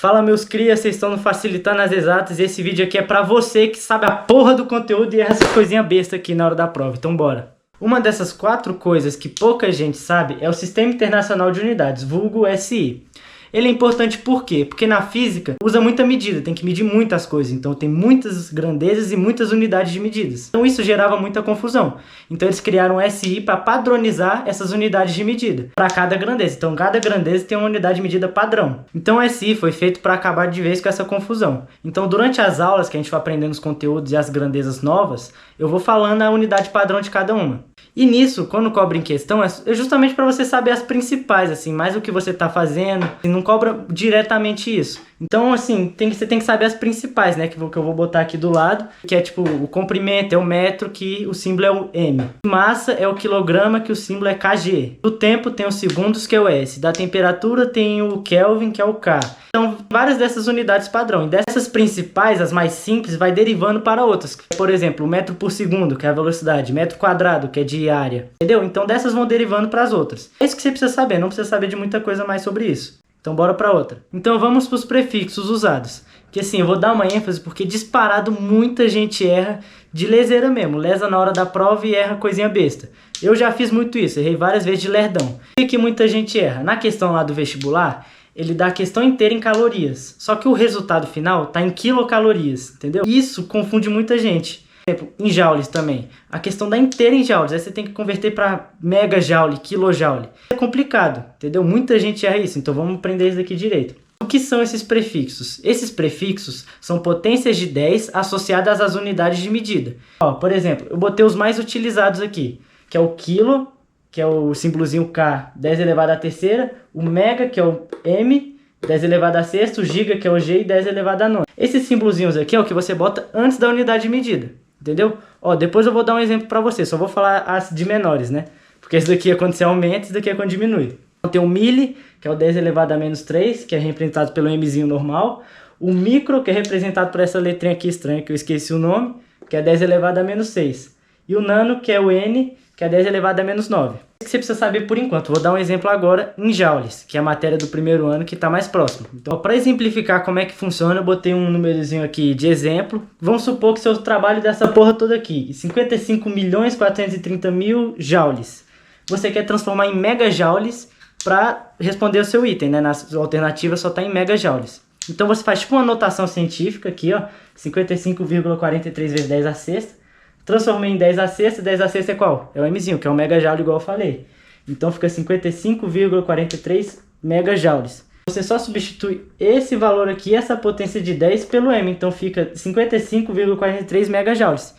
Fala meus crias, vocês estão no Facilitando as Exatas e esse vídeo aqui é pra você que sabe a porra do conteúdo e erra essas coisinhas bestas aqui na hora da prova, então bora! Uma dessas 4 coisas que pouca gente sabe é o Sistema Internacional de Unidades, vulgo SI. Ele é importante por quê? Porque na física usa muita medida, tem que medir muitas coisas, então tem muitas grandezas e muitas unidades de medidas. Então isso gerava muita confusão. Então eles criaram o SI para padronizar essas unidades de medida para cada grandeza. Então cada grandeza tem uma unidade de medida padrão. Então o SI foi feito para acabar de vez com essa confusão. Então durante as aulas que a gente vai aprendendo os conteúdos e as grandezas novas, eu vou falando a unidade padrão de cada uma. E nisso, quando cobra em questão, é justamente para você saber as principais, assim, mais o que você está fazendo, não cobra diretamente isso. Então, assim, você tem que saber as principais, né, que eu vou botar aqui do lado, que é tipo, o comprimento é o metro, que o símbolo é o M. Massa é o quilograma, que o símbolo é kg. Do tempo tem os segundos, que é o S. Da temperatura tem o Kelvin, que é o K. Então, várias dessas unidades padrão. E dessas principais, as mais simples, vai derivando para outras. Por exemplo, o metro por segundo, que é a velocidade. Metro quadrado, que é de área. Entendeu? Então, dessas vão derivando para as outras. É isso que você precisa saber. Não precisa saber de muita coisa mais sobre isso. Então, bora para outra. Então, vamos para os prefixos usados. Que assim, eu vou dar uma ênfase porque disparado muita gente erra de leseira mesmo. Lesa na hora da prova e erra coisinha besta. Eu já fiz muito isso. Errei várias vezes de lerdão. O que muita gente erra? Na questão lá do vestibular, ele dá a questão inteira em calorias. Só que o resultado final está em quilocalorias, entendeu? Isso confunde muita gente. Por exemplo, em joules também. A questão da inteira em joules. Aí você tem que converter para megajoule, kilojoule. É complicado, entendeu? Muita gente erra isso. Então vamos aprender isso aqui direito. O que são esses prefixos? Esses prefixos são potências de 10 associadas às unidades de medida. Ó, por exemplo, eu botei os mais utilizados aqui. Que é o quilo, que é o símbolozinho K, 10 elevado à terceira, o mega, que é o M, 10 elevado à sexta, o giga, que é o G, e 10 elevado à nona. Esses símbolozinhos aqui é o que você bota antes da unidade de medida, entendeu? Ó, depois eu vou dar um exemplo para você, só vou falar as de menores, né? Porque esse daqui é quando você aumenta, esse daqui é quando diminui. Então tem o mili, que é o 10 elevado a menos 3, que é representado pelo Mzinho normal. O micro, que é representado por essa letrinha aqui estranha, que eu esqueci o nome, que é 10 elevado a menos 6. E o nano, que é o N, que é 10 elevado a menos 9. Isso que você precisa saber por enquanto. Vou dar um exemplo agora em joules, que é a matéria do primeiro ano que está mais próximo. Então, para exemplificar como é que funciona, eu botei um númerozinho aqui de exemplo. Vamos supor que seu trabalho dessa porra toda aqui, 55.430.000 joules. Você quer transformar em megajoules para responder o seu item, né? Na alternativa só está em megajoules. Então você faz tipo uma notação científica aqui, ó, 55,43 vezes 10 à sexta. Transformei em 10 à sexta, 10 à sexta é qual? É o Mzinho, que é o megajoule igual eu falei. Então fica 55,43 megajoules. Você só substitui esse valor aqui, essa potência de 10 pelo M, então fica 55,43 megajoules.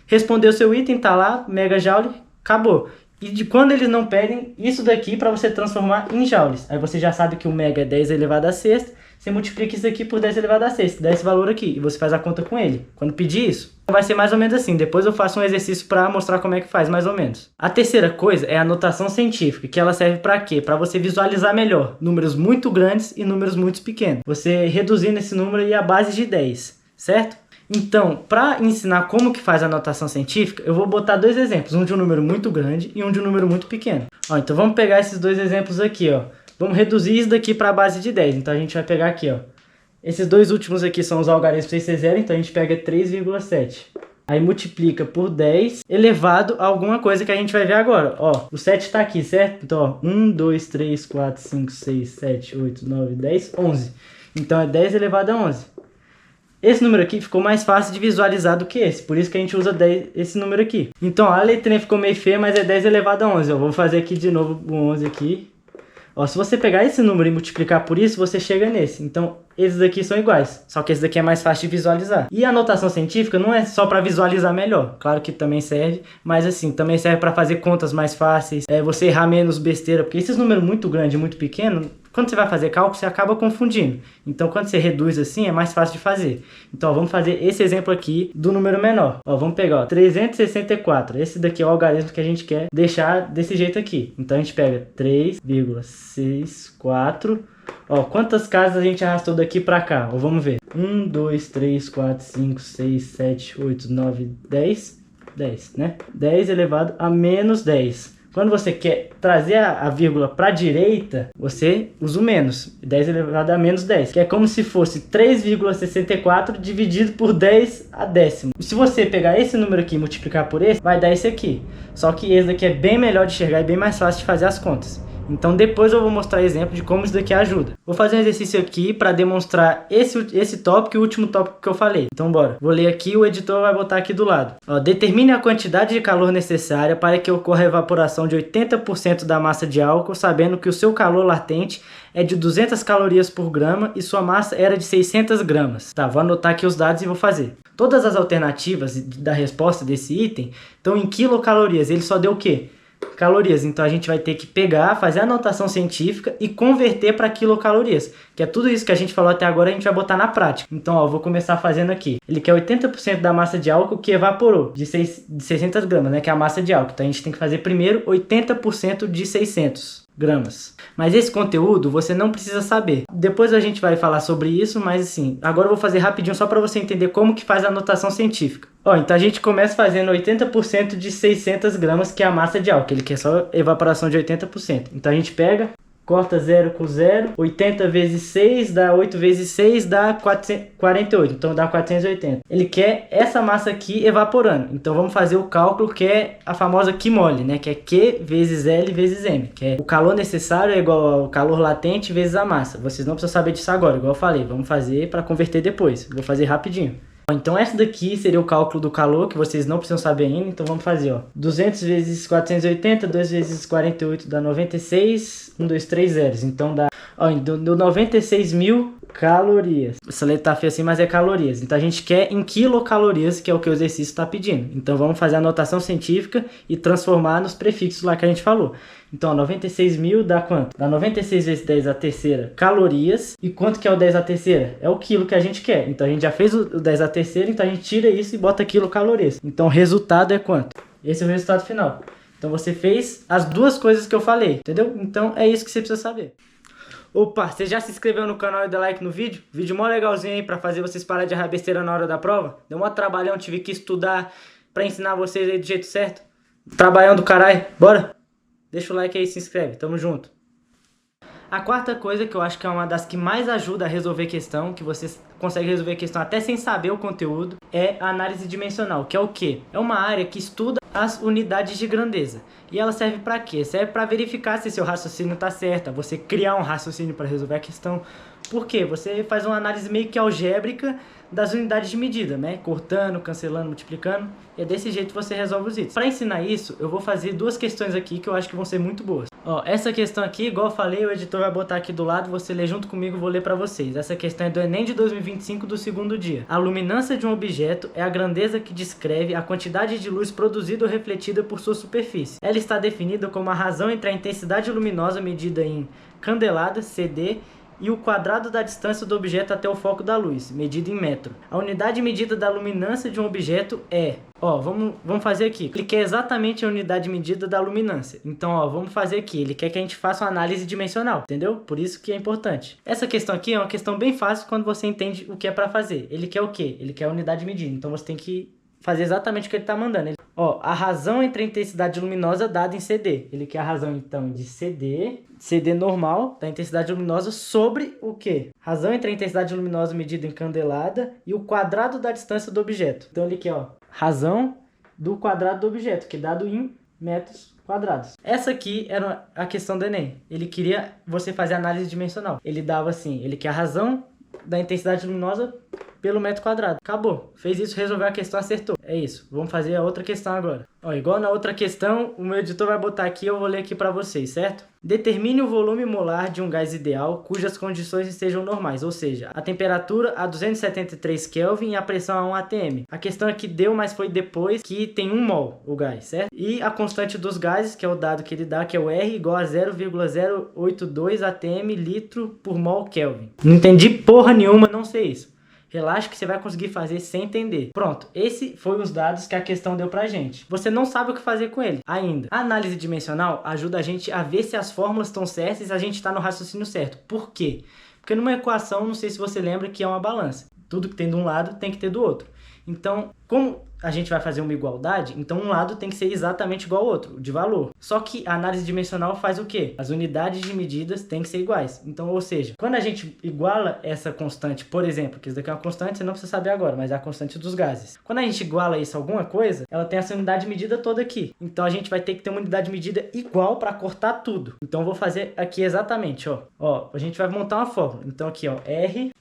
Respondeu seu item, tá lá, megajoule, acabou. E de quando eles não pedem isso daqui para você transformar em joules. Aí você já sabe que o mega é 10 elevado a sexta, você multiplica isso aqui por 10 elevado a sexta, dá esse valor aqui, e você faz a conta com ele. Quando pedir isso, vai ser mais ou menos assim. Depois eu faço um exercício para mostrar como é que faz, mais ou menos. A terceira coisa é a notação científica, que ela serve para quê? Para você visualizar melhor números muito grandes e números muito pequenos. Você reduzindo esse número e a base de 10, certo? Então, para ensinar como que faz a notação científica, eu vou botar 2 exemplos, um de um número muito grande e um de um número muito pequeno. Ó, então vamos pegar esses 2 exemplos aqui, ó. Vamos reduzir isso daqui para a base de 10, então a gente vai pegar aqui, ó. Esses 2 últimos aqui são os algarismos para ser zero, então a gente pega 3,7. Aí multiplica por 10 elevado a alguma coisa que a gente vai ver agora. Ó, o 7 está aqui, certo? Então, ó, 1, 2, 3, 4, 5, 6, 7, 8, 9, 10, 11. Então é 10 elevado a 11. Esse número aqui ficou mais fácil de visualizar do que esse, por isso que a gente usa 10, esse número aqui. Então a letrinha ficou meio feia, mas é 10 elevado a 11. Eu vou fazer aqui de novo o 11 aqui. Ó, se você pegar esse número e multiplicar por isso, você chega nesse. Então, esses aqui são iguais, só que esse daqui é mais fácil de visualizar. E a notação científica não é só para visualizar melhor, claro que também serve, mas assim, também serve para fazer contas mais fáceis, você errar menos besteira, porque esses números muito grandes e muito pequenos, quando você vai fazer cálculo, você acaba confundindo. Então, quando você reduz assim, é mais fácil de fazer. Então, ó, vamos fazer esse exemplo aqui do número menor. Ó, vamos pegar, ó, 364. Esse daqui é o algarismo que a gente quer deixar desse jeito aqui. Então, a gente pega 3,64. Ó, quantas casas a gente arrastou daqui pra cá? Ó, vamos ver. 1, 2, 3, 4, 5, 6, 7, 8, 9, 10. 10, né? 10 elevado a menos 10. Quando você quer trazer a vírgula para a direita, você usa o menos. 10 elevado a menos 10. Que é como se fosse 3,64 dividido por 10 a décimo. Se você pegar esse número aqui e multiplicar por esse, vai dar esse aqui. Só que esse daqui é bem melhor de enxergar e bem mais fácil de fazer as contas. Então depois eu vou mostrar exemplo de como isso daqui ajuda. Vou fazer um exercício aqui para demonstrar esse tópico e o último tópico que eu falei. Então bora. Vou ler aqui, o editor vai botar aqui do lado. Ó, determine a quantidade de calor necessária para que ocorra a evaporação de 80% da massa de álcool, sabendo que o seu calor latente é de 200 calorias por grama e sua massa era de 600 gramas. Tá, vou anotar aqui os dados e vou fazer. Todas as alternativas da resposta desse item estão em quilocalorias. Ele só deu o quê? Calorias, então a gente vai ter que pegar, fazer a anotação científica e converter para quilocalorias, que é tudo isso que a gente falou até agora, a gente vai botar na prática. Então, ó, vou começar fazendo aqui. Ele quer 80% da massa de álcool que evaporou, de 600 gramas, né, que é a massa de álcool. Então a gente tem que fazer primeiro 80% de 600 gramas. Mas esse conteúdo você não precisa saber. Depois a gente vai falar sobre isso, mas assim, agora eu vou fazer rapidinho só para você entender como que faz a anotação científica. Ó, então a gente começa fazendo 80% de 600 gramas, que é a massa de álcool. Ele quer só evaporação de 80%. Então a gente pega, corta 0 com 0, 80 vezes 6 dá 8 vezes 6 dá 48, então dá 480. Ele quer essa massa aqui evaporando, então vamos fazer o cálculo que é a famosa Q mole, né? Que é Q vezes L vezes M, que é o calor necessário é igual ao calor latente vezes a massa. Vocês não precisam saber disso agora, igual eu falei, vamos fazer para converter depois, vou fazer rapidinho. Então essa daqui seria o cálculo do calor, que vocês não precisam saber ainda, então vamos fazer, ó. 200 vezes 480, 2 vezes 48 dá 96, 1, 2, 3 zeros, então dá, ó, deu 96 mil calorias. Essa letra tá feia assim, mas é calorias. Então a gente quer em quilocalorias, que é o que o exercício está pedindo. Então vamos fazer a anotação científica e transformar nos prefixos lá que a gente falou. Então, ó, 96 mil dá quanto? Dá 96 vezes 10 à terceira calorias. E quanto que é o 10 à terceira? É o quilo que a gente quer. Então a gente já fez o 10 à terceira, então a gente tira isso e bota quilocalorias. Então o resultado é quanto? Esse é o resultado final. Então você fez as duas coisas que eu falei, entendeu? Então é isso que você precisa saber. Opa, você já se inscreveu no canal e deu like no vídeo? Vídeo mó legalzinho aí pra fazer vocês pararem de errar besteira na hora da prova. Deu mó trabalhão, tive que estudar pra ensinar vocês aí do jeito certo. Trabalhão do caralho, bora? Deixa o like aí e se inscreve, tamo junto. A quarta coisa que eu acho que é uma das que mais ajuda a resolver questão, que você consegue resolver questão até sem saber o conteúdo, é a análise dimensional, que é o quê? É uma área que estuda as unidades de grandeza. E ela serve para quê? Serve para verificar se seu raciocínio está certo, você criar um raciocínio para resolver a questão. Por quê? Você faz uma análise meio que algébrica das unidades de medida, né? Cortando, cancelando, multiplicando. E é desse jeito que você resolve os itens. Para ensinar isso, eu vou fazer duas questões aqui que eu acho que vão ser muito boas. Ó, essa questão aqui, igual eu falei, o editor vai botar aqui do lado, você lê junto comigo, vou ler para vocês. Essa questão é do Enem de 2025 do segundo dia. A luminância de um objeto é a grandeza que descreve a quantidade de luz produzida ou refletida por sua superfície. Ela está definida como a razão entre a intensidade luminosa medida em candeladas, CD, e o quadrado da distância do objeto até o foco da luz, medida em metro. A unidade medida da luminância de um objeto é... Ó, vamos fazer aqui. Ele quer exatamente a unidade medida da luminância. Então, ó, vamos fazer aqui. Ele quer que a gente faça uma análise dimensional, entendeu? Por isso que é importante. Essa questão aqui é uma questão bem fácil quando você entende o que é para fazer. Ele quer o quê? Ele quer a unidade medida. Então, você tem que fazer exatamente o que ele está mandando. Ó, a razão entre a intensidade luminosa dada em CD. Ele quer a razão, então, de CD normal, da intensidade luminosa, sobre o quê? Razão entre a intensidade luminosa medida em candelada e o quadrado da distância do objeto. Então, ele quer, ó, razão do quadrado do objeto, que é dado em metros quadrados. Essa aqui era a questão do Enem. Ele queria você fazer análise dimensional. Ele dava assim, ele quer a razão da intensidade luminosa pelo metro quadrado. Acabou. Fez isso, resolveu a questão, acertou. É isso. Vamos fazer a outra questão agora. Ó, igual na outra questão, o meu editor vai botar aqui, eu vou ler aqui para vocês, certo? Determine o volume molar de um gás ideal cujas condições estejam normais, ou seja, a temperatura a 273 Kelvin e a pressão a 1 atm. A questão aqui deu, mas foi depois que tem 1 mol o gás, certo? E a constante dos gases, que é o dado que ele dá, que é o R, igual a 0,082 atm litro por mol Kelvin. Não entendi porra nenhuma, não sei isso. Relaxa que você vai conseguir fazer sem entender. Pronto, esse foi os dados que a questão deu pra gente. Você não sabe o que fazer com ele ainda. A análise dimensional ajuda a gente a ver se as fórmulas estão certas e se a gente está no raciocínio certo. Por quê? Porque numa equação, não sei se você lembra que é uma balança. Tudo que tem de um lado tem que ter do outro. Então, como a gente vai fazer uma igualdade, então um lado tem que ser exatamente igual ao outro, de valor. Só que a análise dimensional faz o quê? As unidades de medidas têm que ser iguais. Então, ou seja, quando a gente iguala essa constante, por exemplo, que isso daqui é uma constante, você não precisa saber agora, mas é a constante dos gases. Quando a gente iguala isso a alguma coisa, ela tem essa unidade de medida toda aqui. Então a gente vai ter que ter uma unidade de medida igual para cortar tudo. Então eu vou fazer aqui exatamente, ó. Ó, a gente vai montar uma fórmula. Então aqui, ó, R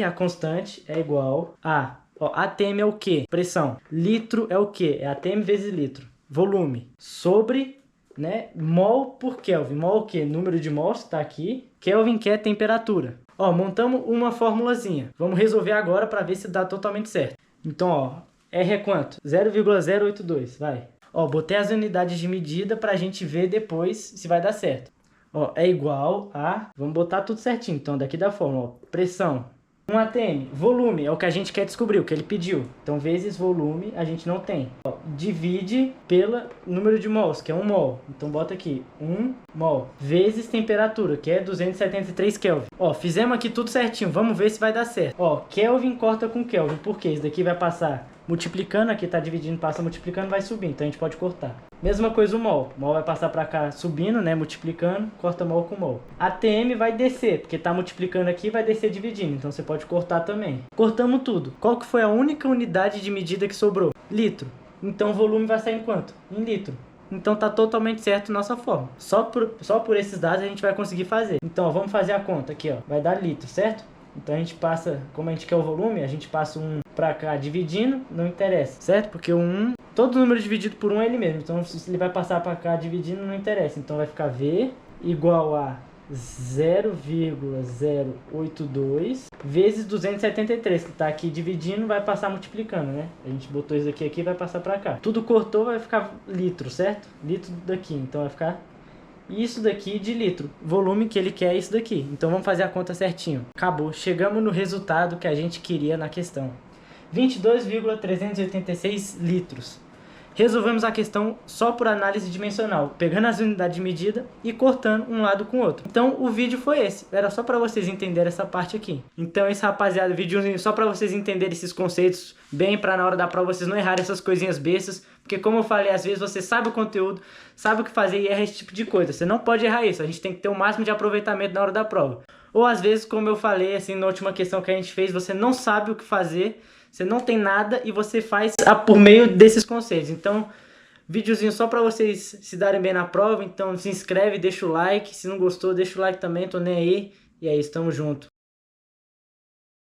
a constante é igual a, ó, ATM é o quê? Pressão. Litro é o quê? É ATM vezes litro. Volume. Sobre, né, mol por Kelvin. Mol o quê? Número de mols que tá aqui. Kelvin que é temperatura. Ó, montamos uma formulazinha. Vamos resolver agora para ver se dá totalmente certo. Então, ó, R é quanto? 0,082, vai. Ó, botei as unidades de medida pra gente ver depois se vai dar certo. Ó, é igual a... Vamos botar tudo certinho. Então, daqui da fórmula, ó, pressão. 1 atm. Volume é o que a gente quer descobrir, o que ele pediu. Então, vezes volume, a gente não tem. Ó, divide pelo número de mols, que é 1 mol. Então, bota aqui, 1 mol. Vezes temperatura, que é 273 Kelvin. Ó, fizemos aqui tudo certinho. Vamos ver se vai dar certo. Ó, Kelvin corta com Kelvin. Por quê? Isso daqui vai passar multiplicando, aqui tá dividindo, passa multiplicando, vai subindo. Então, a gente pode cortar. Mesma coisa o mol. Mol vai passar para cá subindo, né? Multiplicando, corta mol com mol. ATM vai descer, porque tá multiplicando aqui, vai descer dividindo. Então você pode cortar também. Cortamos tudo. Qual que foi a única unidade de medida que sobrou? Litro. Então o volume vai sair em quanto? Em litro. Então tá totalmente certo nossa fórmula. Só por esses dados a gente vai conseguir fazer. Então ó, vamos fazer a conta aqui, ó. Vai dar litro, certo? Então a gente passa, como a gente quer o volume, a gente passa um pra cá dividindo, não interessa, certo? Porque o 1, todo número dividido por 1 é ele mesmo. Então se ele vai passar pra cá dividindo, não interessa. Então vai ficar V igual a 0,082 vezes 273, que tá aqui dividindo, vai passar multiplicando, né? A gente botou isso aqui e vai passar pra cá. Tudo cortou, vai ficar litro, certo? Litro daqui, então vai ficar... isso daqui de litro, volume que ele quer é isso daqui. Então vamos fazer a conta certinho. Acabou, chegamos no resultado que a gente queria na questão. 22,386 litros. Resolvemos a questão só por análise dimensional, pegando as unidades de medida e cortando um lado com o outro. Então o vídeo foi esse, era só para vocês entenderem essa parte aqui. Então esse, rapaziada, videozinho só para vocês entenderem esses conceitos bem, para na hora da prova vocês não errarem essas coisinhas bestas, porque como eu falei, às vezes você sabe o conteúdo, sabe o que fazer e erra esse tipo de coisa. Você não pode errar isso, a gente tem que ter o máximo de aproveitamento na hora da prova. Ou às vezes, como eu falei assim na última questão que a gente fez, você não sabe o que fazer, você não tem nada e você faz por meio desses conceitos. Então, videozinho só para vocês se darem bem na prova. Então se inscreve, deixa o like. Se não gostou, deixa o like também, tô nem aí. E é isso, tamo junto.